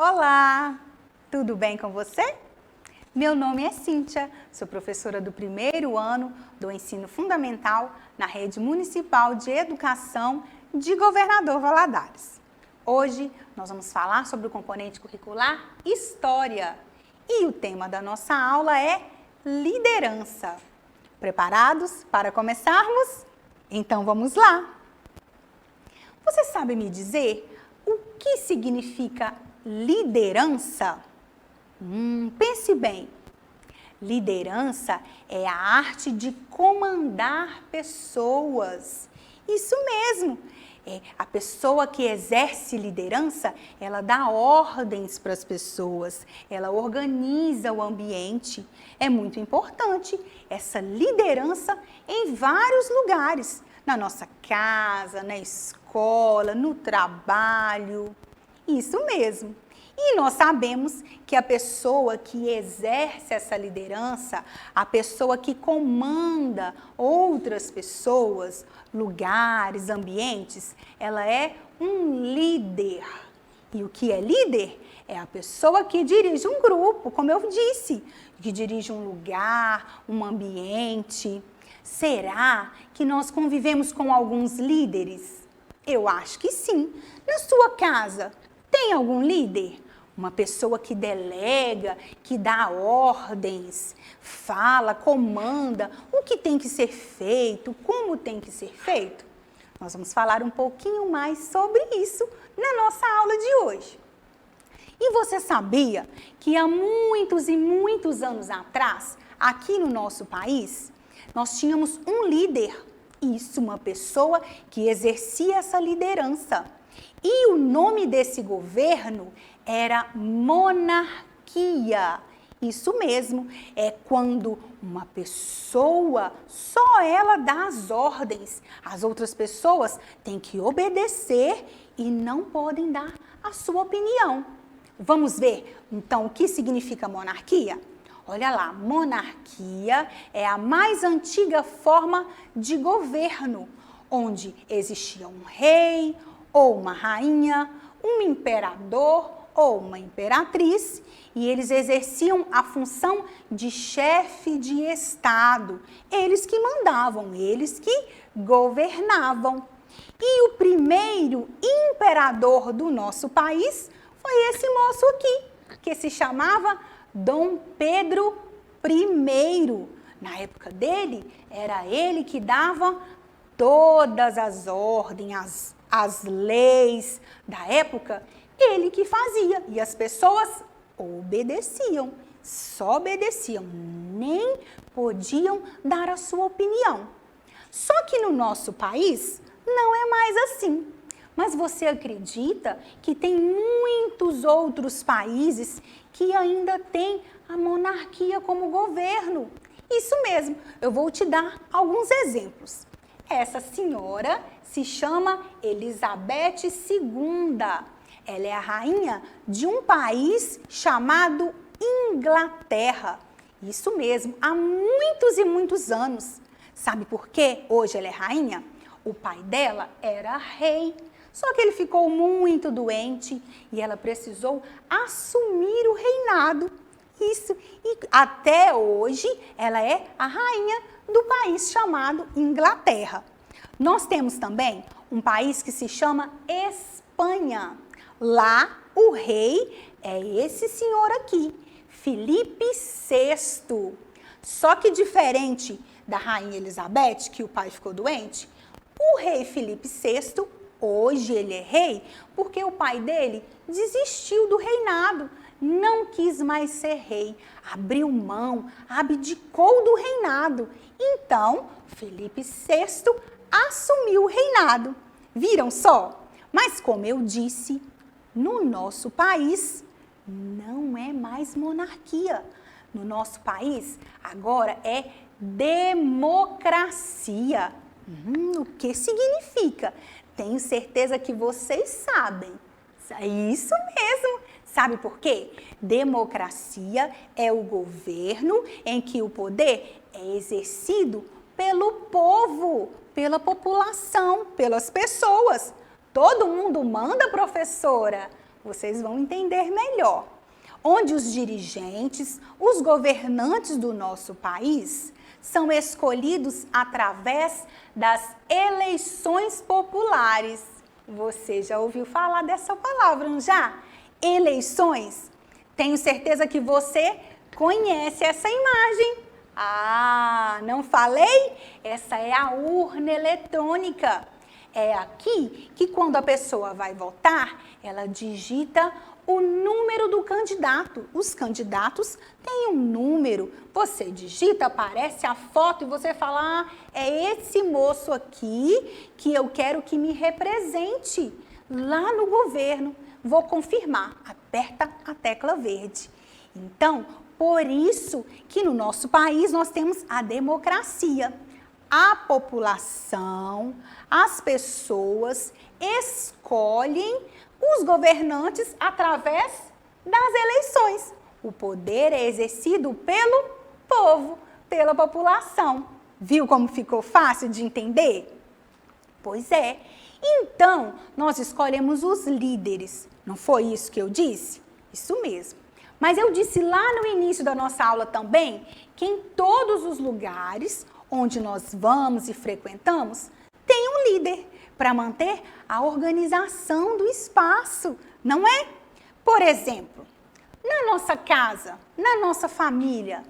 Olá, tudo bem com você? Meu nome é Cíntia, sou professora do primeiro ano do Ensino Fundamental na Rede Municipal de Educação de Governador Valadares. Hoje nós vamos falar sobre o componente curricular História e o tema da nossa aula é liderança. Preparados para começarmos? Então vamos lá! Você sabe me dizer o que significa liderança? Pense bem. Liderança é a arte de comandar pessoas. Isso mesmo. A pessoa que exerce liderança, ela dá ordens para as pessoas, ela organiza o ambiente. É muito importante essa liderança em vários lugares, na nossa casa, na escola, no trabalho. Isso mesmo. E nós sabemos que a pessoa que exerce essa liderança, a pessoa que comanda outras pessoas, lugares, ambientes, ela é um líder. E o que é líder? É a pessoa que dirige um grupo, como eu disse, que dirige um lugar, um ambiente. Será que nós convivemos com alguns líderes? Eu acho que sim. Na sua casa, tem algum líder? Uma pessoa que delega, que dá ordens, fala, comanda o que tem que ser feito, como tem que ser feito? Nós vamos falar um pouquinho mais sobre isso na nossa aula de hoje. E você sabia que há muitos e muitos anos atrás, aqui no nosso país, nós tínhamos um líder, isso, uma pessoa que exercia essa liderança. E o nome desse governo era monarquia. Isso mesmo, é quando uma pessoa, só ela dá as ordens. As outras pessoas têm que obedecer e não podem dar a sua opinião. Vamos ver, então, o que significa monarquia? Olha lá, monarquia é a mais antiga forma de governo, onde existia um rei ou uma rainha, um imperador ou uma imperatriz, e eles exerciam a função de chefe de Estado. Eles que mandavam, eles que governavam. E o primeiro imperador do nosso país foi esse moço aqui, que se chamava Dom Pedro I. Na época dele, era ele que dava todas as ordens, as leis da época, ele que fazia. E as pessoas obedeciam, só obedeciam, nem podiam dar a sua opinião. Só que no nosso país não é mais assim. Mas você acredita que tem muitos outros países que ainda têm a monarquia como governo? Isso mesmo, eu vou te dar alguns exemplos. Essa senhora se chama Elizabeth II. Ela é a rainha de um país chamado Inglaterra. Isso mesmo, há muitos e muitos anos. Sabe por que hoje ela é rainha? O pai dela era rei. Só que ele ficou muito doente e ela precisou assumir o reinado. Isso, e até hoje ela é a rainha do país chamado Inglaterra. Nós temos também um país que se chama Espanha. Lá o rei é esse senhor aqui, Felipe VI. Só que diferente da rainha Elizabeth, que o pai ficou doente, o rei Felipe VI, hoje ele é rei porque o pai dele desistiu do reinado, não quis mais ser rei, abriu mão, abdicou do reinado. Então, Felipe VI assumiu o reinado. Viram só? Mas como eu disse, no nosso país não é mais monarquia. No nosso país agora é democracia. O que significa? Tenho certeza que vocês sabem. É isso mesmo. Sabe por quê? Democracia é o governo em que o poder é exercido pelo povo, pela população, pelas pessoas. Todo mundo manda, professora? vocês vão entender melhor. Onde os dirigentes, os governantes do nosso país são escolhidos através das eleições populares. Você já ouviu falar dessa palavra, não já? Eleições. Tenho certeza que você conhece essa imagem. Ah, não falei? Essa é a urna eletrônica. É aqui que quando a pessoa vai votar, ela digita o número do candidato. Os candidatos têm um número. Você digita, aparece a foto e você fala, ah, é esse moço aqui que eu quero que me represente lá no governo. Vou confirmar. Aperta a tecla verde. Então, por isso que no nosso país nós temos a democracia. A população, as pessoas escolhem os governantes através das eleições. O poder é exercido pelo povo, pela população. Viu como ficou fácil de entender? Pois é. Então, nós escolhemos os líderes. Não foi isso que eu disse? Isso mesmo. Mas eu disse lá no início da nossa aula também que em todos os lugares onde nós vamos e frequentamos, tem um líder para manter a organização do espaço, não é? Por exemplo, na nossa casa, na nossa família,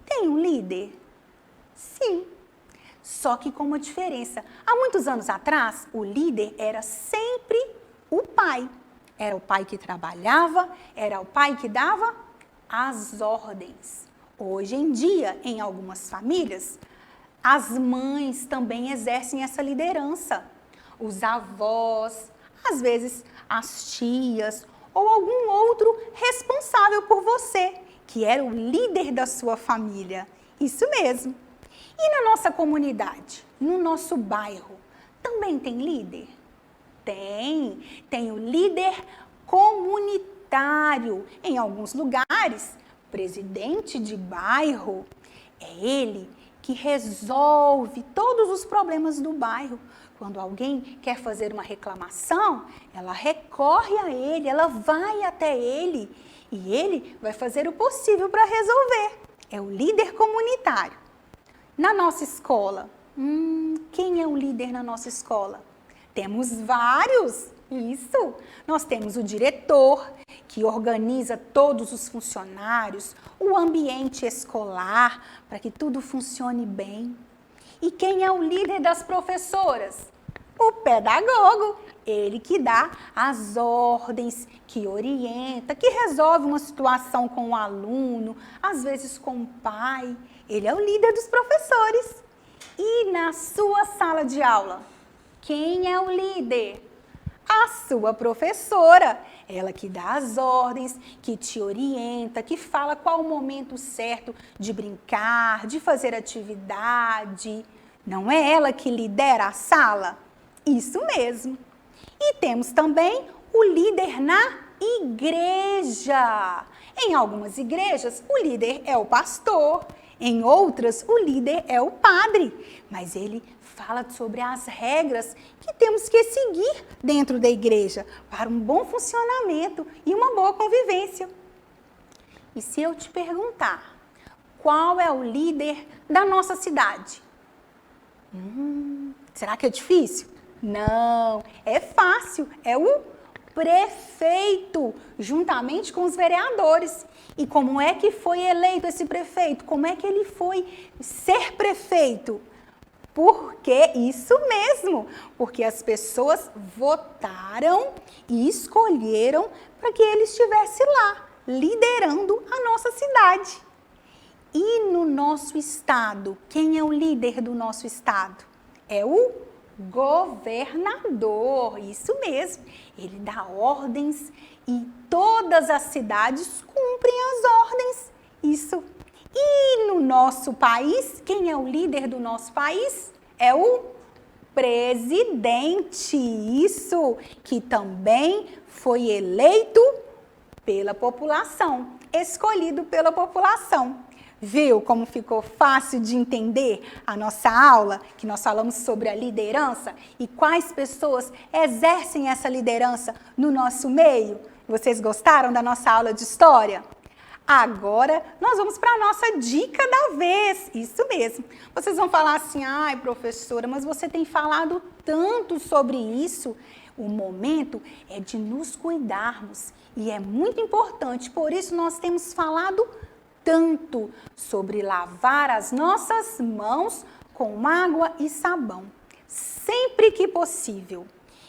tem um líder? Sim. Só que com uma diferença. Há muitos anos atrás, o líder era sempre o pai. Era o pai que trabalhava, era o pai que dava as ordens. Hoje em dia, em algumas famílias, as mães também exercem essa liderança. Os avós, às vezes as tias ou algum outro responsável por você, que era o líder da sua família. Isso mesmo. E na nossa comunidade, no nosso bairro, também tem líder? Tem o líder comunitário. Em alguns lugares, presidente de bairro, é ele que resolve todos os problemas do bairro. Quando alguém quer fazer uma reclamação, ela recorre a ele, ela vai até ele e ele vai fazer o possível para resolver. É o líder comunitário. Na nossa escola, quem é o líder na nossa escola? Temos vários, isso. Nós temos o diretor, que organiza todos os funcionários, o ambiente escolar, para que tudo funcione bem. E quem é o líder das professoras? O pedagogo, ele que dá as ordens, que orienta, que resolve uma situação com o aluno, às vezes com o pai. Ele é o líder dos professores. E na sua sala de aula, quem é o líder? A sua professora, ela que dá as ordens, que te orienta, que fala qual o momento certo de brincar, de fazer atividade. Não é ela que lidera a sala? Isso mesmo. E temos também o líder na igreja. Em algumas igrejas, o líder é o pastor. Em outras, o líder é o padre. Mas ele fala sobre as regras que temos que seguir dentro da igreja para um bom funcionamento e uma boa convivência. E se eu te perguntar, qual é o líder da nossa cidade? Será que é difícil? Não, é fácil, é o prefeito, juntamente com os vereadores. E como é que foi eleito esse prefeito? Como é que ele foi ser prefeito? Porque isso mesmo, porque as pessoas votaram e escolheram para que ele estivesse lá, liderando a nossa cidade. E no nosso estado, quem é o líder do nosso estado? É o governador, isso mesmo. Ele dá ordens e todas as cidades cumprem as ordens. Isso. E no nosso país, quem é o líder do nosso país? É o presidente, isso, que também foi eleito pela população, escolhido pela população. Viu como ficou fácil de entender a nossa aula, que nós falamos sobre a liderança e quais pessoas exercem essa liderança no nosso meio? Vocês gostaram da nossa aula de história? Agora, nós vamos para a nossa dica da vez. Isso mesmo. Vocês vão falar assim, ai, professora, mas você tem falado tanto sobre isso. O momento é de nos cuidarmos e é muito importante, por isso nós temos falado tanto sobre lavar as nossas mãos com água e sabão, sempre que possível.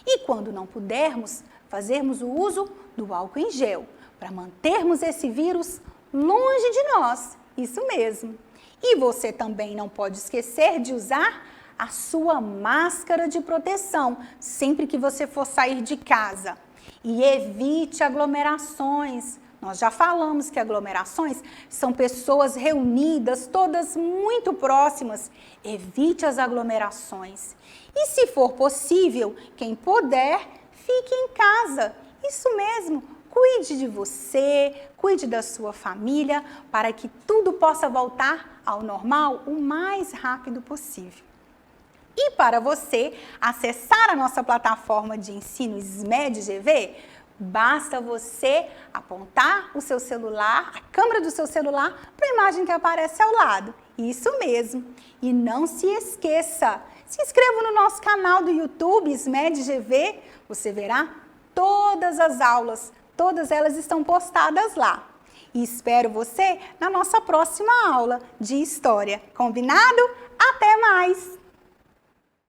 E quando não pudermos, fazermos o uso do álcool em gel, para mantermos esse vírus longe de nós, isso mesmo. E você também não pode esquecer de usar a sua máscara de proteção sempre que você for sair de casa. E evite aglomerações. Nós já falamos que aglomerações são pessoas reunidas, todas muito próximas. Evite as aglomerações. E se for possível, quem puder, fique em casa. Isso mesmo. Cuide de você, cuide da sua família, para que tudo possa voltar ao normal o mais rápido possível. E para você acessar a nossa plataforma de ensino SMED GV, basta você apontar o seu celular, a câmera do seu celular, para a imagem que aparece ao lado. Isso mesmo. E não se esqueça, se inscreva no nosso canal do YouTube SMED GV, você verá todas as aulas. Todas elas estão postadas lá. E espero você na nossa próxima aula de História. Combinado? Até mais!